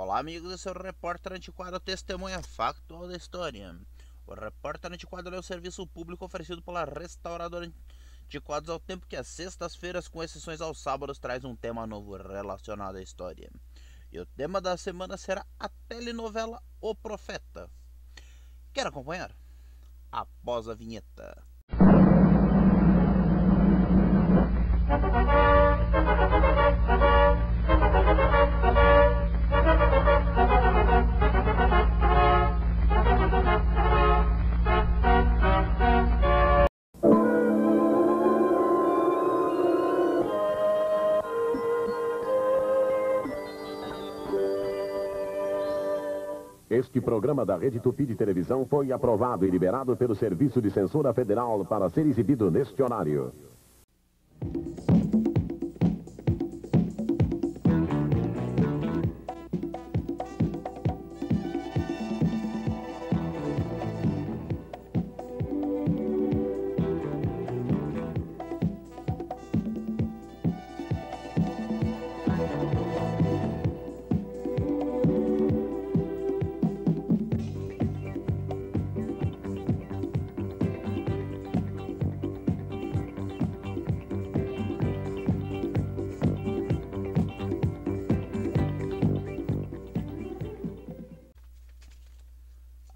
Olá, amigos, esse é o Repórter Antiquado, testemunha factual da história. O Repórter Antiquado é o serviço público oferecido pela restauradora Antiquados ao tempo que às sextas-feiras, com exceções aos sábados, traz um tema novo relacionado à história. E o tema da semana será a telenovela O Profeta. Quer acompanhar? Após a vinheta. Este programa da Rede Tupi de Televisão foi aprovado e liberado pelo Serviço de Censura Federal para ser exibido neste horário.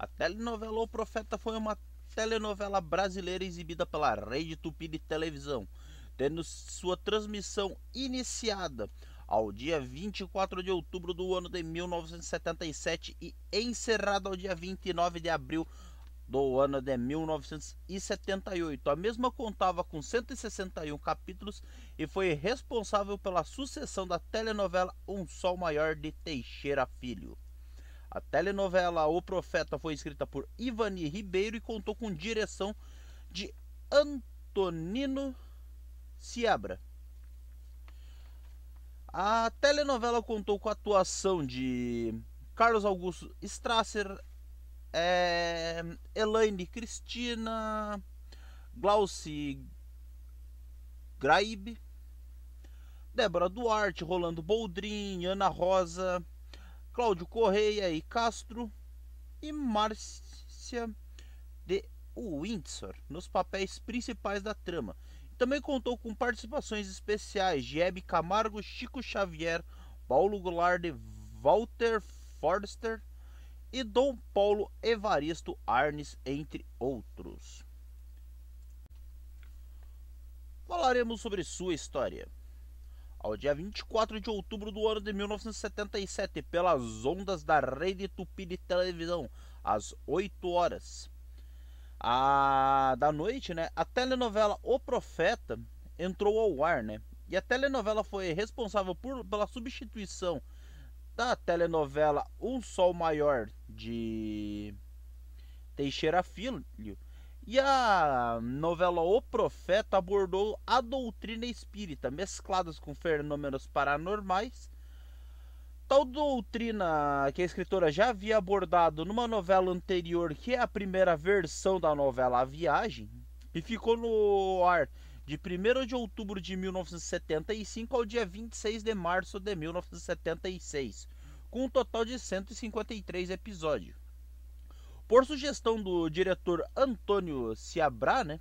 A telenovela O Profeta foi uma telenovela brasileira exibida pela Rede Tupi de Televisão, tendo sua transmissão iniciada ao dia 24 de outubro do ano de 1977 e encerrada ao dia 29 de abril do ano de 1978. A mesma contava com 161 capítulos e foi responsável pela sucessão da telenovela Um Sol Maior de Teixeira Filho. A telenovela O Profeta foi escrita por Ivani Ribeiro e contou com direção de Antonino Seabra. A telenovela contou com a atuação de Carlos Augusto Strasser, Elaine Cristina, Glauci Graib, Débora Duarte, Rolando Boldrin, Ana Rosa, Cláudio Correia e Castro e Márcia de Windsor nos papéis principais da trama. Também contou com participações especiais de Hebe Camargo, Chico Xavier, Paulo Goulart, Walter Forster e Dom Paulo Evaristo Arnes, entre outros. Falaremos sobre sua história. Ao dia 24 de outubro do ano de 1977, pelas ondas da Rede Tupi de Televisão, às 8 horas da noite, a telenovela O Profeta entrou ao ar, E a telenovela foi responsável pela substituição da telenovela Um Sol Maior de Teixeira Filho. E a novela O Profeta abordou a doutrina espírita, mescladas com fenômenos paranormais. Tal doutrina que a escritora já havia abordado numa novela anterior, que é a primeira versão da novela A Viagem, e ficou no ar de 1º de outubro de 1975 ao dia 26 de março de 1976, com um total de 153 episódios. Por sugestão do diretor Antônio Seabra,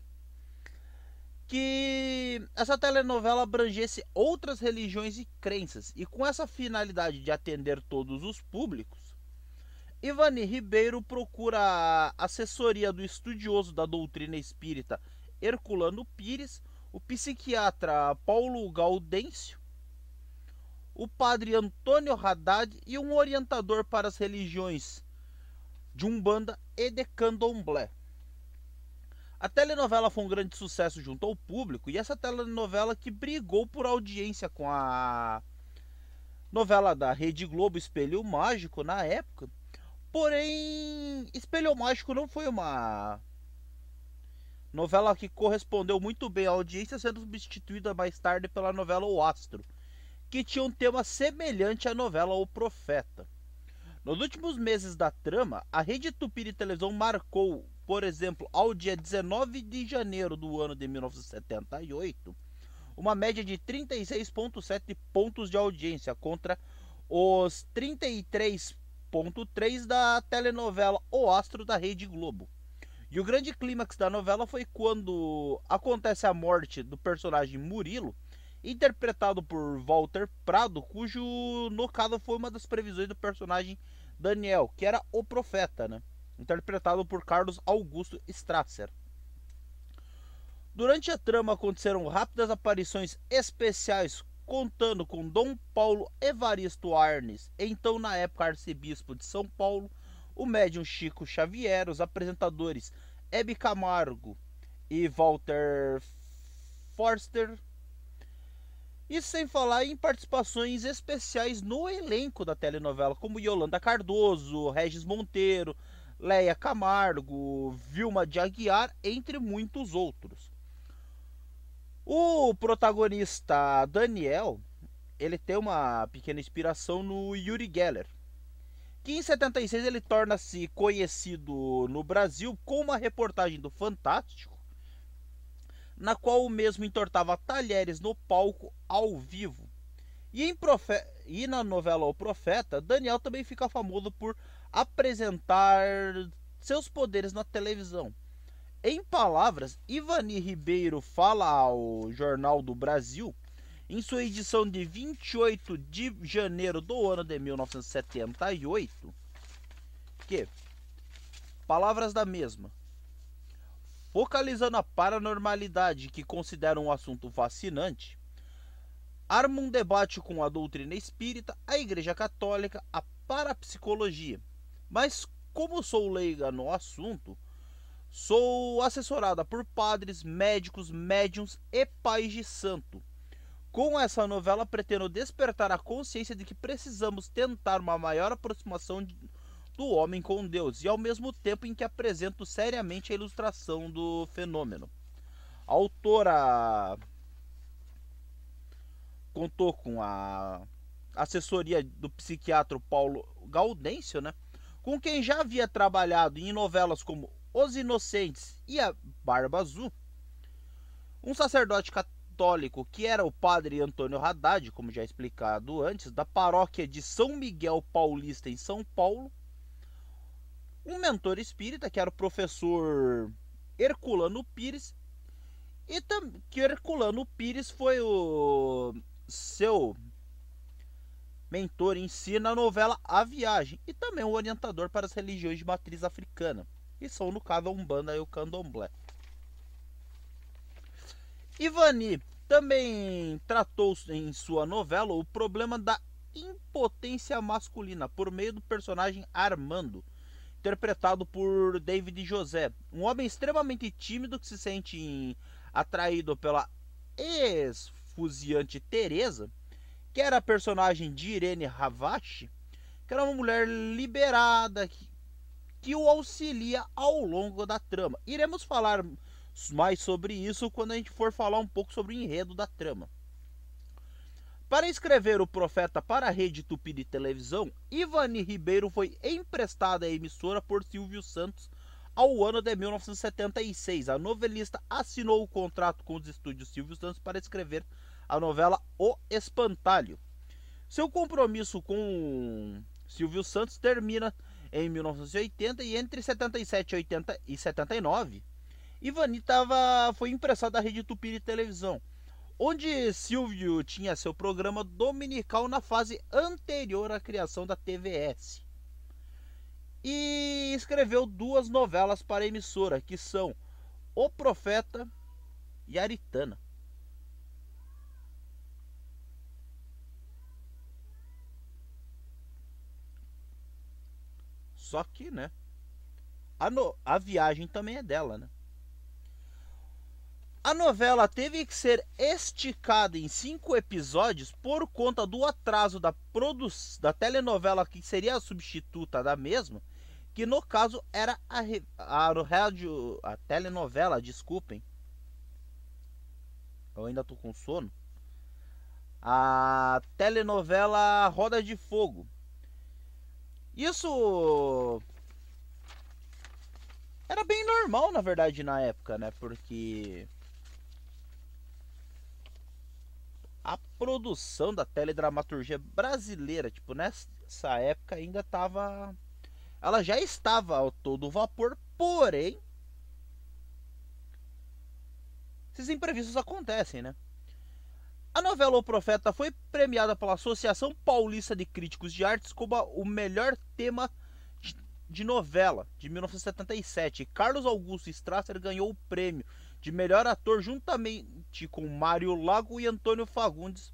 que essa telenovela abrangesse outras religiões e crenças, e com essa finalidade de atender todos os públicos, Ivani Ribeiro procura a assessoria do estudioso da doutrina espírita Herculano Pires, o psiquiatra Paulo Gaudêncio, o padre Antônio Haddad e um orientador para as religiões de Umbanda e de Candomblé. A telenovela foi um grande sucesso junto ao público, e essa telenovela que brigou por audiência com a novela da Rede Globo Espelho Mágico na época. Porém, Espelho Mágico não foi uma novela que correspondeu muito bem à audiência, sendo substituída mais tarde pela novela O Astro, que tinha um tema semelhante à novela O Profeta. Nos últimos meses da trama, a Rede Tupi de Televisão marcou, por exemplo, ao dia 19 de janeiro do ano de 1978, uma média de 36,7 pontos de audiência contra os 33,3 da telenovela O Astro da Rede Globo. E o grande clímax da novela foi quando acontece a morte do personagem Murilo, interpretado por Walter Prado, cujo no caso foi uma das previsões do personagem Daniel, que era o profeta, né? Interpretado por Carlos Augusto Strasser. Durante a trama aconteceram rápidas aparições especiais, contando com Dom Paulo Evaristo Arnes, então na época arcebispo de São Paulo, o médium Chico Xavier, os apresentadores Hebe Camargo e Walter Forster, e sem falar em participações especiais no elenco da telenovela, como Yolanda Cardoso, Regis Monteiro, Leia Camargo, Vilma de Aguiar, entre muitos outros. O protagonista Daniel, ele tem uma pequena inspiração no Uri Geller, que em 76 ele torna-se conhecido no Brasil com uma reportagem do Fantástico, na qual o mesmo entortava talheres no palco ao vivo. E na novela O Profeta, Daniel também fica famoso por apresentar seus poderes na televisão. Em palavras, Ivani Ribeiro fala ao Jornal do Brasil, em sua edição de 28 de janeiro do ano de 1978, que, palavras da mesma, focalizando a paranormalidade, que considera um assunto fascinante, arma um debate com a doutrina espírita, a Igreja Católica, a parapsicologia. Mas, como sou leiga no assunto, sou assessorada por padres, médicos, médiuns e pais de santo. Com essa novela, pretendo despertar a consciência de que precisamos tentar uma maior aproximação do homem com Deus, e ao mesmo tempo em que apresento seriamente a ilustração do fenômeno. A autora contou com a assessoria do psiquiatra Paulo Gaudêncio, né, com quem já havia trabalhado em novelas como Os Inocentes e A Barba Azul. Um sacerdote católico que era o padre Antônio Haddad, como já explicado antes, da paróquia de São Miguel Paulista em São Paulo. Um mentor espírita que era o professor Herculano Pires, e que Herculano Pires foi o seu mentor em si na novela A Viagem, e também um orientador para as religiões de matriz africana, e são no caso a Umbanda e o Candomblé. Ivani também tratou em sua novela o problema da impotência masculina por meio do personagem Armando, interpretado por David José, um homem extremamente tímido que se sente atraído pela ex-fuziante Teresa, que era a personagem de Irene Ravache, que era uma mulher liberada que o auxilia ao longo da trama. Iremos falar mais sobre isso quando a gente for falar um pouco sobre o enredo da trama. Para escrever O Profeta para a Rede Tupi de televisão, Ivani Ribeiro foi emprestada à emissora por Silvio Santos ao ano de 1976. A novelista assinou o contrato com os estúdios Silvio Santos para escrever a novela O Espantalho. Seu compromisso com Silvio Santos termina em 1980, e entre 77 e 79, Ivani foi emprestada à Rede Tupi de televisão, onde Silvio tinha seu programa dominical na fase anterior à criação da TVS. E escreveu 2 novelas para a emissora, que são O Profeta e Aritana. Só que, né, a viagem também é dela, né? A novela teve que ser esticada em 5 episódios por conta do atraso da telenovela que seria a substituta da mesma, que no caso era a telenovela, desculpem. Eu ainda tô com sono. A telenovela Roda de Fogo. Isso era bem normal, na verdade, na época, né? Porque produção da teledramaturgia brasileira. Tipo, nessa época ainda tava... Ela já estava a todo vapor, porém... esses imprevistos acontecem, né? A novela O Profeta foi premiada pela Associação Paulista de Críticos de Artes como o melhor tema de novela de 1977. Carlos Augusto Strasser ganhou o prêmio de melhor ator juntamente com Mário Lago e Antônio Fagundes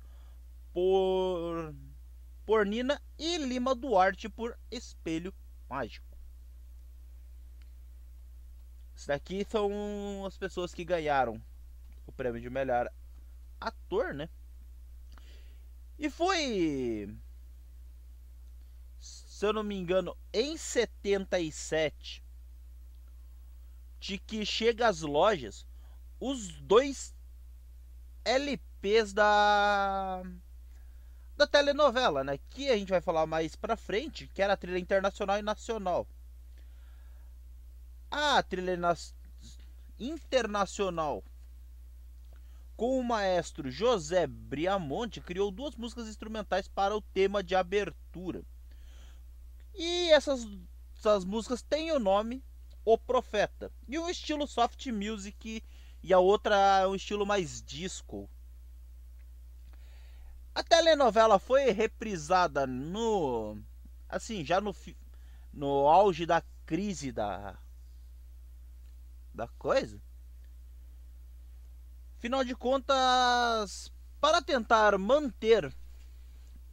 por Nina e Lima Duarte por Espelho Mágico. Isso daqui são as pessoas que ganharam o prêmio de melhor ator, né? E foi, se eu não me engano, em 77 de que chega às lojas os 2 LPs da telenovela, né? Que a gente vai falar mais pra frente, que era a trilha internacional e nacional. A trilha internacional, com o maestro José Briamonte, criou 2 músicas instrumentais para o tema de abertura. E essas músicas têm o nome O Profeta, e um estilo soft music, e a outra é um estilo mais disco. A telenovela foi reprisada já no auge da crise da coisa. Afinal de contas, para tentar manter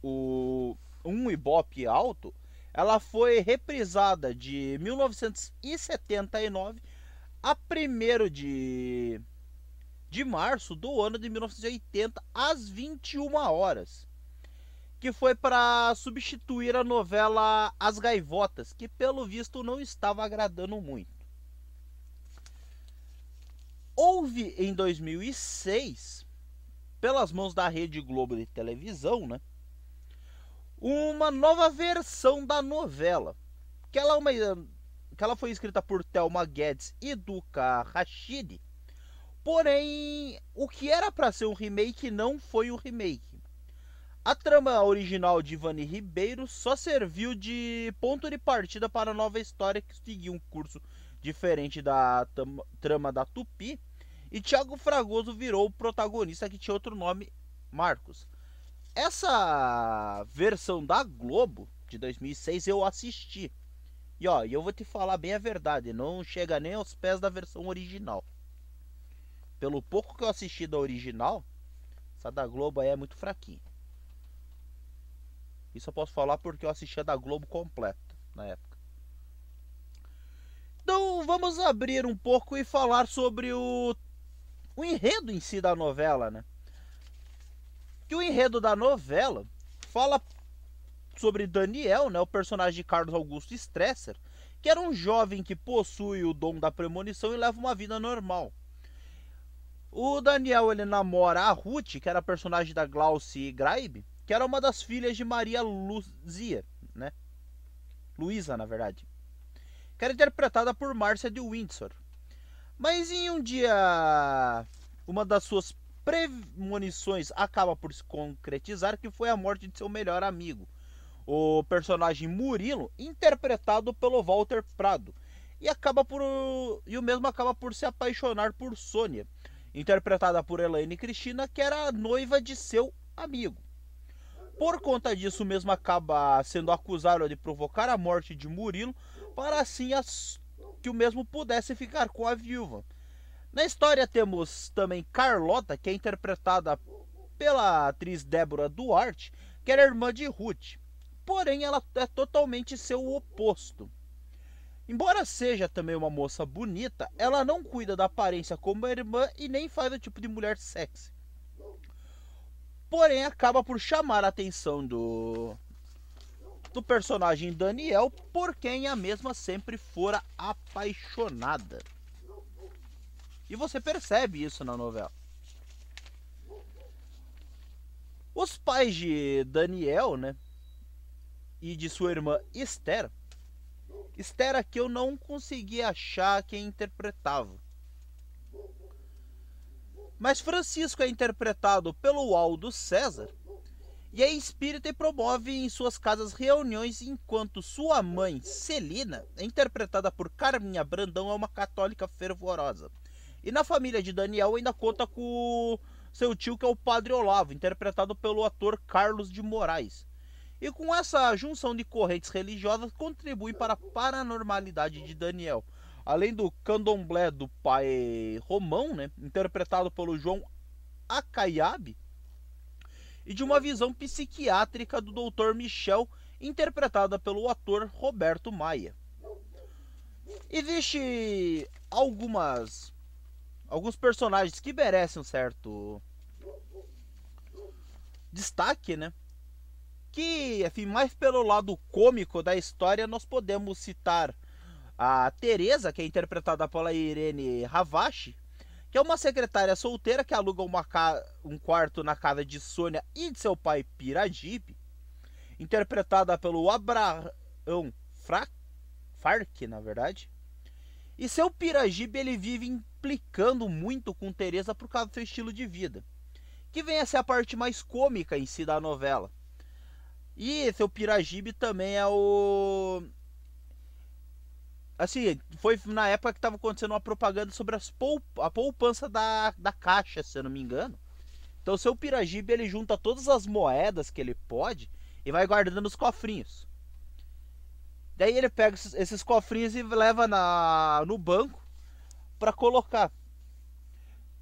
um Ibope alto, ela foi reprisada de 1979 a 1º de março do ano de 1980 às 21 horas, que foi para substituir a novela As Gaivotas, que pelo visto não estava agradando muito. Houve em 2006, pelas mãos da Rede Globo de televisão, né, uma nova versão da novela, que ela foi escrita por Thelma Guedes e Duca Rachid. Porém, o que era para ser um remake não foi um remake. A trama original de Ivani Ribeiro só serviu de ponto de partida para a nova história, que seguiu um curso diferente da trama da Tupi, e Thiago Fragoso virou o protagonista, que tinha outro nome, Marcos. Essa versão da Globo de 2006 eu assisti. E eu vou te falar bem a verdade, não chega nem aos pés da versão original. Pelo pouco que eu assisti da original, essa da Globo aí é muito fraquinha. Isso eu posso falar porque eu assisti a da Globo completa na época. Então vamos abrir um pouco e falar sobre o enredo em si da novela, né? Que o enredo da novela fala sobre Daniel, né, o personagem de Carlos Augusto Strasser, que era um jovem que possui o dom da premonição e leva uma vida normal. O Daniel, ele namora a Ruth, que era a personagem da Glauce Graib, que era uma das filhas de Maria Luzia, né? Luísa, na verdade. Que era interpretada por Márcia de Windsor. Mas em um dia, uma das suas premonições acaba por se concretizar, que foi a morte de seu melhor amigo, o personagem Murilo, interpretado pelo Walter Prado, e o mesmo acaba por se apaixonar por Sônia, interpretada por Elaine Cristina, que era a noiva de seu amigo. Por conta disso, o mesmo acaba sendo acusado de provocar a morte de Murilo, para assim que o mesmo pudesse ficar com a viúva. Na história temos também Carlota, que é interpretada pela atriz Débora Duarte, que era irmã de Ruth. Porém, ela é totalmente seu oposto. Embora seja também uma moça bonita, ela não cuida da aparência como a irmã e nem faz o tipo de mulher sexy. Porém, acaba por chamar a atenção do personagem Daniel, por quem a mesma sempre fora apaixonada. E você percebe isso na novela. Os pais de Daniel, né, e de sua irmã Esther aqui eu não consegui achar quem interpretava. Mas Francisco é interpretado pelo Aldo César e é espírita e promove em suas casas reuniões, enquanto sua mãe, Celina, é interpretada por Carminha Brandão, é uma católica fervorosa. E na família de Daniel ainda conta com seu tio, que é o Padre Olavo, interpretado pelo ator Carlos de Moraes. E com essa junção de correntes religiosas contribui para a paranormalidade de Daniel. Além do candomblé do pai Romão, né, interpretado pelo João Acaiabe, e de uma visão psiquiátrica do Dr. Michel, interpretada pelo ator Roberto Maia. Existe alguns personagens que merecem um certo destaque, né? Que, enfim, mais pelo lado cômico da história, nós podemos citar a Teresa, que é interpretada pela Irene Ravache, que é uma secretária solteira que aluga um quarto na casa de Sônia e de seu pai Piragibe, interpretada pelo Abraão Fark, na verdade. E seu Piragibe, ele vive implicando muito com Teresa por causa do seu estilo de vida, que vem a ser a parte mais cômica em si da novela. E seu Piragibe também é o... Assim, foi na época que estava acontecendo uma propaganda sobre a poupança da Caixa, se eu não me engano. Então o seu Piragibe, ele junta todas as moedas que ele pode e vai guardando nos cofrinhos. Daí ele pega esses cofrinhos e leva no banco para colocar.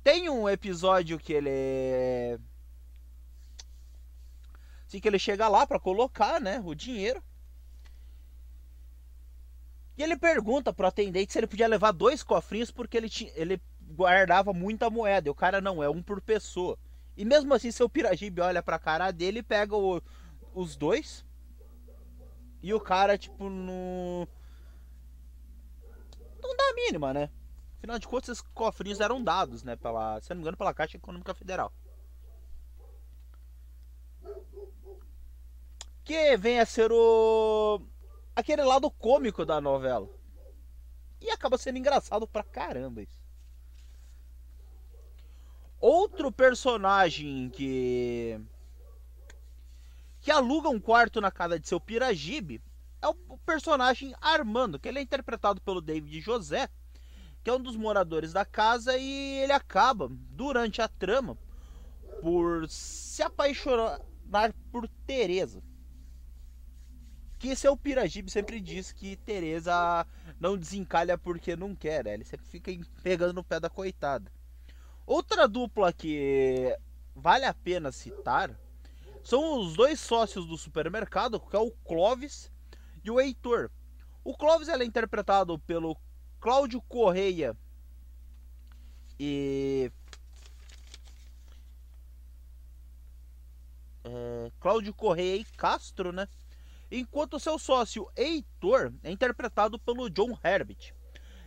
Tem um episódio que ele... Assim, que ele chega lá para colocar, né, o dinheiro. E ele pergunta pro atendente se ele podia levar 2 cofrinhos, porque ele guardava muita moeda. E o cara, não, é um por pessoa. E mesmo assim, seu Piragibe olha pra cara dele e pega os 2. E o cara, tipo, não dá a mínima, né? Afinal de contas, esses cofrinhos eram dados, né? Se não me engano, pela Caixa Econômica Federal. Que vem a ser aquele lado cômico da novela. E acaba sendo engraçado pra caramba isso. Outro personagem que aluga um quarto na casa de seu Piragibe é o personagem Armando, que ele é interpretado pelo David José, que é um dos moradores da casa, e ele acaba, durante a trama, por se apaixonar por Teresa. Que seu Piragibe sempre diz que Teresa não desencalha porque não quer, né? Ele sempre fica pegando no pé da coitada. Outra dupla que vale a pena citar são os 2 sócios do supermercado, que é o Clóvis e o Heitor. O Clóvis, ele é interpretado pelo Cláudio Correia e... Cláudio Correia e Castro, né? Enquanto seu sócio Heitor é interpretado pelo John Herbert.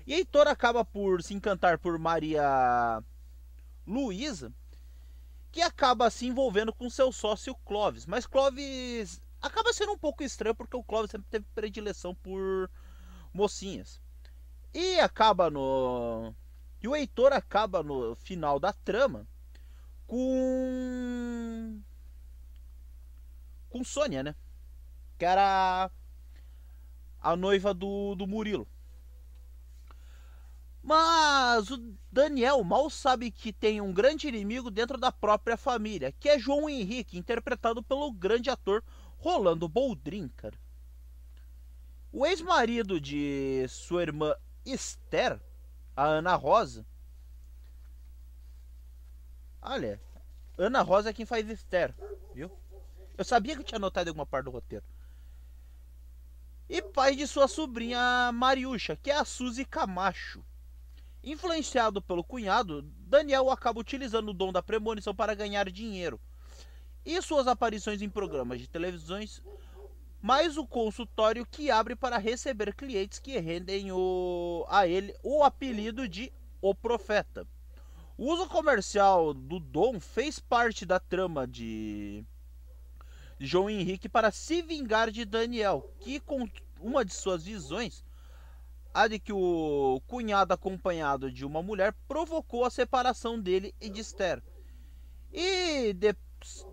E Heitor acaba por se encantar por Maria Luísa, que acaba se envolvendo com seu sócio Clóvis. Mas Clóvis acaba sendo um pouco estranho, porque o Clóvis sempre teve predileção por mocinhas. E o Heitor acaba no final da trama com Sônia, né? Que era a noiva do Murilo. Mas o Daniel mal sabe que tem um grande inimigo dentro da própria família, que é João Henrique, interpretado pelo grande ator Rolando Boldrin, cara. O ex-marido de sua irmã Esther, a Ana Rosa... Olha, Ana Rosa é quem faz Esther, viu? Eu sabia que eu tinha anotado em alguma parte do roteiro. E pai de sua sobrinha Mariucha, que é a Suzy Camacho. Influenciado pelo cunhado, Daniel acaba utilizando o dom da premonição para ganhar dinheiro. E suas aparições em programas de televisões, mais o consultório que abre para receber clientes que rendem a ele o apelido de O Profeta. O uso comercial do dom fez parte da trama de João Henrique para se vingar de Daniel, que com uma de suas visões a de que o cunhado acompanhado de uma mulher provocou a separação dele e de Esther. E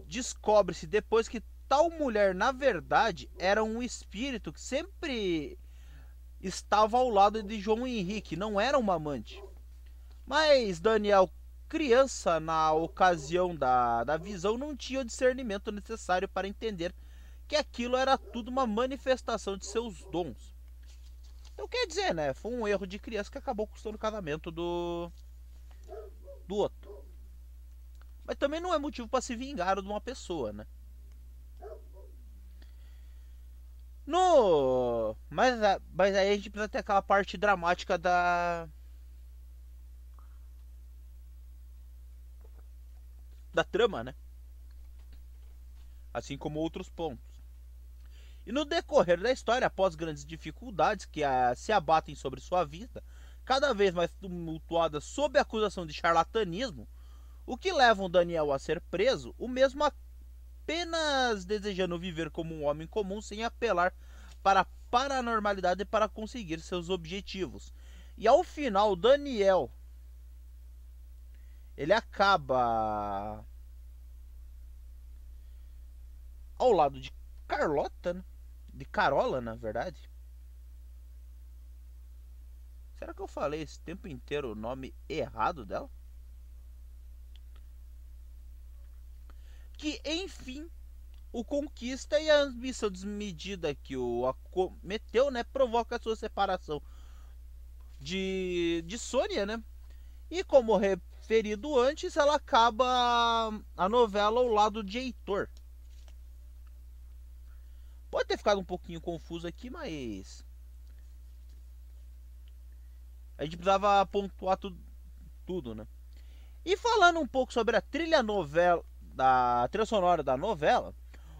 descobre-se depois que tal mulher, na verdade, era um espírito que sempre estava ao lado de João Henrique, não era uma amante. Mas Daniel, criança na ocasião da visão, não tinha o discernimento necessário para entender que aquilo era tudo uma manifestação de seus dons. Então quer dizer, né? Foi um erro de criança que acabou custando o casamento do outro. Mas também não é motivo para se vingar de uma pessoa, né? Mas aí a gente precisa ter aquela parte dramática da trama, né? Assim como outros pontos. E no decorrer da história, após grandes dificuldades que se abatem sobre sua vida, cada vez mais tumultuadas sob a acusação de charlatanismo, o que leva o Daniel a ser preso, o mesmo apenas desejando viver como um homem comum sem apelar para a paranormalidade para conseguir seus objetivos. E ao final, Daniel ele acaba ao lado de Carlota, né? De Carola, na verdade. Será que eu falei esse tempo inteiro o nome errado dela? Que, enfim, o conquista e a ambição desmedida que o acometeu, né, provoca a sua separação de Sônia, né? E como referido antes, ela acaba a novela ao lado de Heitor. Pode ter ficado um pouquinho confuso aqui, mas a gente precisava pontuar tudo, né? E falando um pouco sobre a trilha sonora da novela,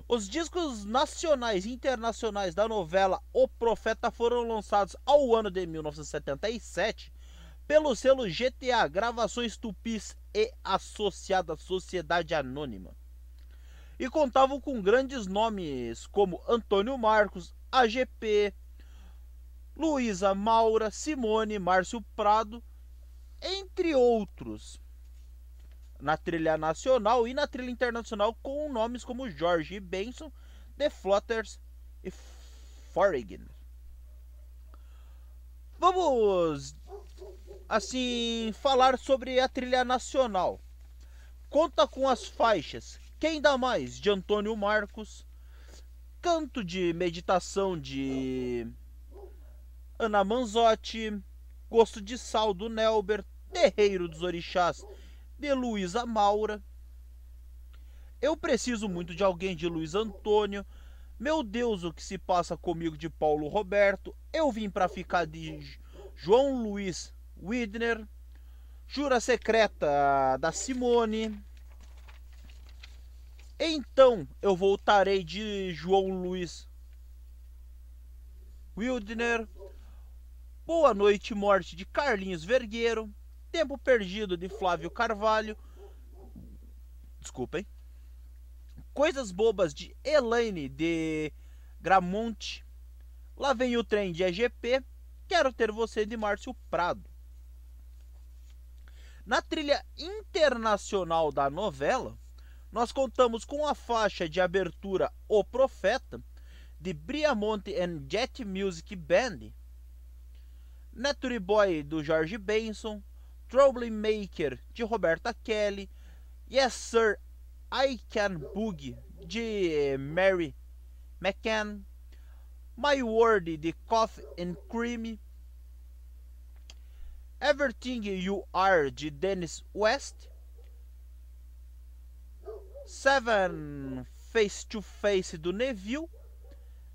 os discos nacionais e internacionais da novela O Profeta foram lançados ao ano de 1977 pelo selo GTA Gravações Tupis e Associada Sociedade Anônima. E contavam com grandes nomes como Antônio Marcos, AGP, Luísa Maura, Simone, Márcio Prado, entre outros, na trilha nacional e na trilha internacional, com nomes como Jorge Benson, The Flutters e Foreign. Vamos, assim, falar sobre a trilha nacional. Conta com as faixas Quem Dá Mais, de Antônio Marcos, Canto de Meditação, de Ana Manzotti, Gosto de Sal, do Nelber, Terreiro dos Orixás, de Luísa Maura, Eu Preciso Muito de Alguém, de Luiz Antônio, Meu Deus, O Que Se Passa Comigo, de Paulo Roberto, Eu Vim Pra Ficar, de João Luiz Widner, Jura Secreta, da Simone, Então Eu Voltarei, de João Luiz Wildner, Boa Noite Morte, de Carlinhos Vergueiro, Tempo Perdido, de Flávio Carvalho, desculpem, Coisas Bobas, de Elaine de Gramonte, Lá Vem o Trem, de EGP, Quero Ter Você, de Márcio Prado. Na trilha internacional da novela, nós contamos com a faixa de abertura O Profeta, de Briamonte and Jet Music Band, Naturally Boy, do Jorge Benson, Troublemaker, de Roberta Kelly, Yes Sir, I Can Boogie, de Mary McCann, My Word, de Coffee and Cream, Everything You Are, de Dennis West, Seven Face to Face, do Neville,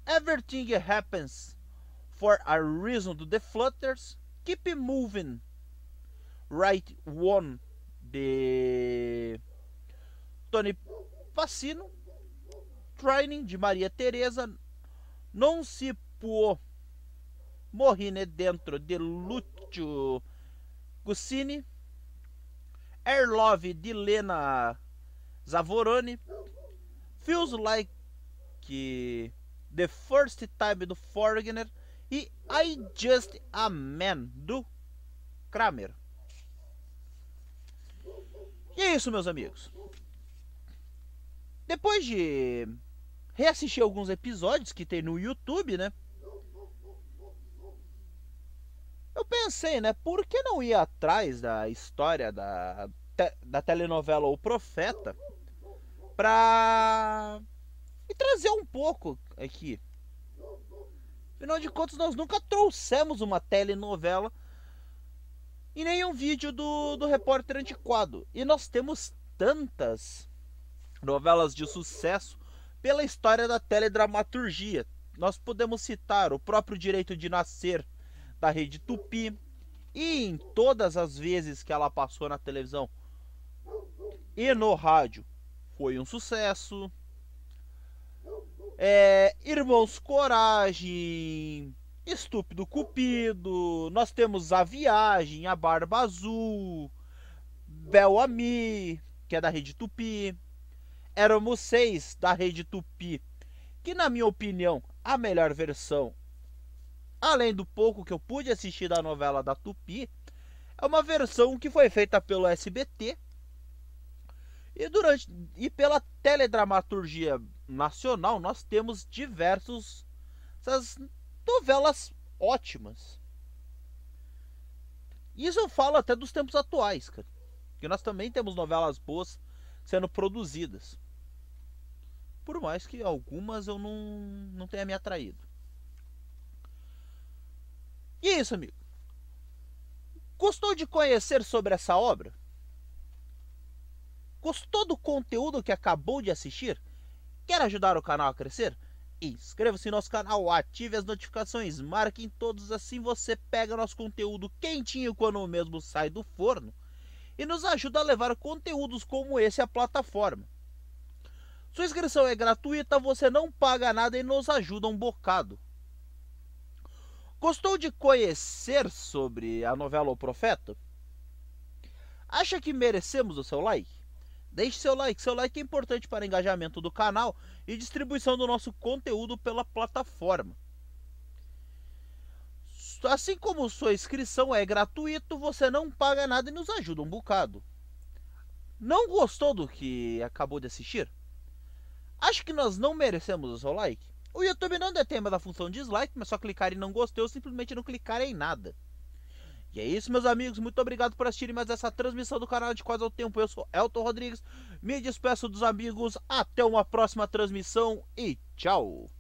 Everything Happens for a Reason, do The Flutters, Keep Moving, Right One, de Tony Pacino, Training, de Maria Teresa, Non Si Può Morire Dentro, de Lúcio Guccini, Air Love, de Lena Zavorani, Feels Like the First Time, do Foreigner, e I Just a Man, do Kramer. E é isso, meus amigos. Depois de reassistir alguns episódios que tem no YouTube, né? Eu pensei, né? Por que não ir atrás da história da telenovela O Profeta pra e trazer um pouco aqui. Afinal de contas, nós nunca trouxemos uma telenovela e nenhum vídeo do Repórter Antiquado. E nós temos tantas novelas de sucesso pela história da teledramaturgia. Nós podemos citar O Próprio Direito de Nascer, da Rede Tupi, e em todas as vezes que ela passou na televisão e no rádio foi um sucesso. Irmãos Coragem, Estúpido Cupido, nós temos A Viagem, A Barba Azul, Bel Ami, que é da Rede Tupi, Éramos Seis, da Rede Tupi, que na minha opinião a melhor versão, além do pouco que eu pude assistir da novela da Tupi, é uma versão que foi feita pelo SBT e pela teledramaturgia nacional. Nós temos diversas novelas ótimas. Isso eu falo até dos tempos atuais, cara, que nós também temos novelas boas sendo produzidas, por mais que algumas eu não tenha me atraído. E é isso, amigo. Gostou de conhecer sobre essa obra? Gostou do conteúdo que acabou de assistir? Quer ajudar o canal a crescer? Inscreva-se no nosso canal, ative as notificações, marquem todos, assim você pega nosso conteúdo quentinho quando o mesmo sai do forno e nos ajuda a levar conteúdos como esse à plataforma. Sua inscrição é gratuita, você não paga nada e nos ajuda um bocado. Gostou de conhecer sobre a novela O Profeta? Acha que merecemos o seu like? Deixe seu like é importante para o engajamento do canal e distribuição do nosso conteúdo pela plataforma. Assim como sua inscrição é gratuita, você não paga nada e nos ajuda um bocado. Não gostou do que acabou de assistir? Acha que nós não merecemos o seu like? O YouTube não detém mais a função de dislike, mas só clicar em não gostei ou simplesmente não clicar em nada. E é isso, meus amigos, muito obrigado por assistirem mais essa transmissão do canal de Quase ao Tempo. Eu sou Elton Rodrigues, me despeço dos amigos, até uma próxima transmissão e tchau!